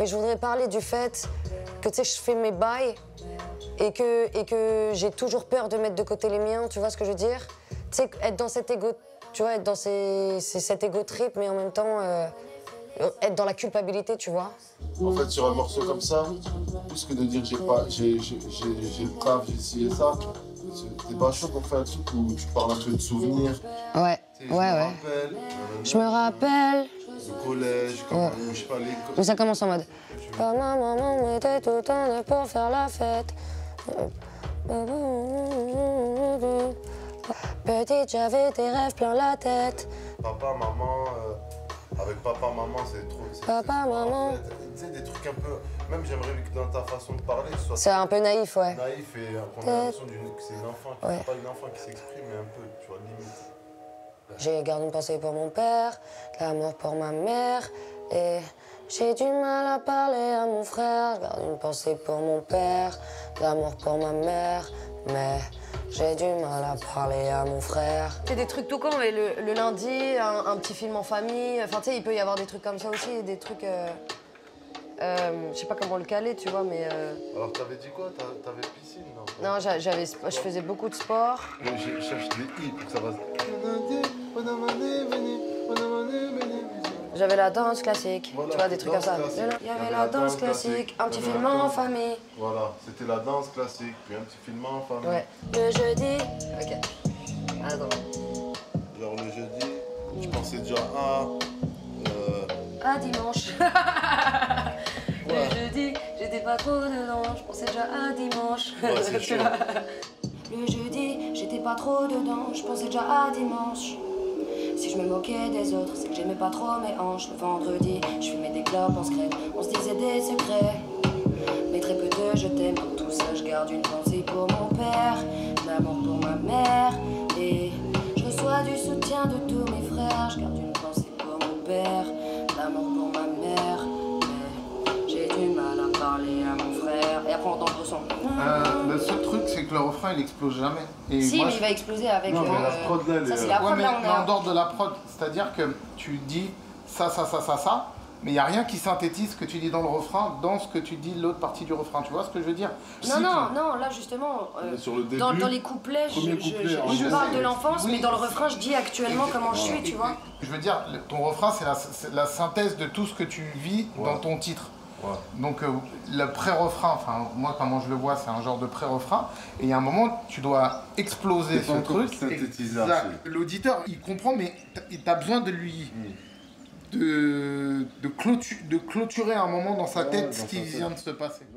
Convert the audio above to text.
Mais je voudrais parler du fait que, tu sais, je fais mes bails et que j'ai toujours peur de mettre de côté les miens, tu vois ce que je veux dire? Tu sais, être dans cet égo, tu vois, être dans cet égo trip, mais en même temps, être dans la culpabilité, tu vois. En fait, sur un morceau comme ça, plus que de dire j'ai le taf, j'ai ci et ça, t'es pas chaud pour faire un truc où tu parles un peu de souvenirs. Ouais, ouais. Je me rappelle. Le collège, comme, je sais pas, l'école. Mais ça commence en mode. Papa, maman mettait tout le temps pour faire la fête. Petite, j'avais des rêves plein la tête. Papa, maman, avec papa, maman, c'est trop. Papa, maman. Tu sais, des trucs un peu. Même j'aimerais que dans ta façon de parler, ce soit. C'est un peu naïf, ouais. Naïf et qu'on a l'impression que c'est une enfant, c'est pas une enfant qui s'exprime, mais un peu, tu vois, limite. J'ai gardé une pensée pour mon père, de l'amour pour ma mère, et j'ai du mal à parler à mon frère. Je garde une pensée pour mon père, de l'amour pour ma mère, mais j'ai du mal à parler à mon frère. C'est des trucs tout con, mais le lundi, un petit film en famille, enfin tu sais, il peut y avoir des trucs comme ça aussi, des trucs... je sais pas comment le caler, tu vois, mais... Alors t'avais dit quoi? T'avais piscine, non? Non, je faisais beaucoup de sport. Je cherche des i pour que ça va... J'avais la danse classique, Voilà, tu vois, des trucs comme ça. classique. Il y avait la danse classique, un petit film en famille. Voilà, c'était la danse classique, puis un petit film en famille. Ouais. Le jeudi... Ok. Attends. Genre le jeudi, je pensais déjà À dimanche. Le jeudi, j'étais pas trop dedans, je pensais déjà à dimanche. Ouais, c'est chaud. Le jeudi, j'étais pas trop dedans, je pensais déjà à dimanche. Si je me moquais des autres, c'est que j'aimais pas trop mes hanches. Le vendredi, je fumais des clopes en secret, on se disait des secrets. Mais très peu de je t'aime, pour tout ça je garde une pensée pour mon père, l'amour pour ma mère. Et je reçois du soutien de tous mes frères, je garde une pensée pour mon père, l'amour pour ma mère. Mais j'ai du mal à parler à mon frère. Et après on entend le son. Le seul truc, c'est que le refrain, il explose jamais. Et Si, moi, mais il va exploser avec... Non, mais la prod, là, ça, c'est la prod, mais là, on est... en dehors de la prod, c'est-à-dire que tu dis ça, mais il n'y a rien qui synthétise ce que tu dis dans le refrain, dans ce que tu dis l'autre partie du refrain. Tu vois ce que je veux dire? Non, là justement, sur le début, dans les couplets, premier couplet, je parle de l'enfance, Oui. mais dans le refrain, je dis actuellement comment je suis, tu vois. Je veux dire, ton refrain, c'est la synthèse de tout ce que tu vis dans ton titre. Ouais. Donc le pré-refrain, enfin moi comment je le vois, c'est un genre de pré-refrain, et il y a un moment tu dois exploser ce truc. Exact. L'auditeur il comprend, mais t'as besoin de lui de clôturer un moment dans sa tête ce qui vient de se passer.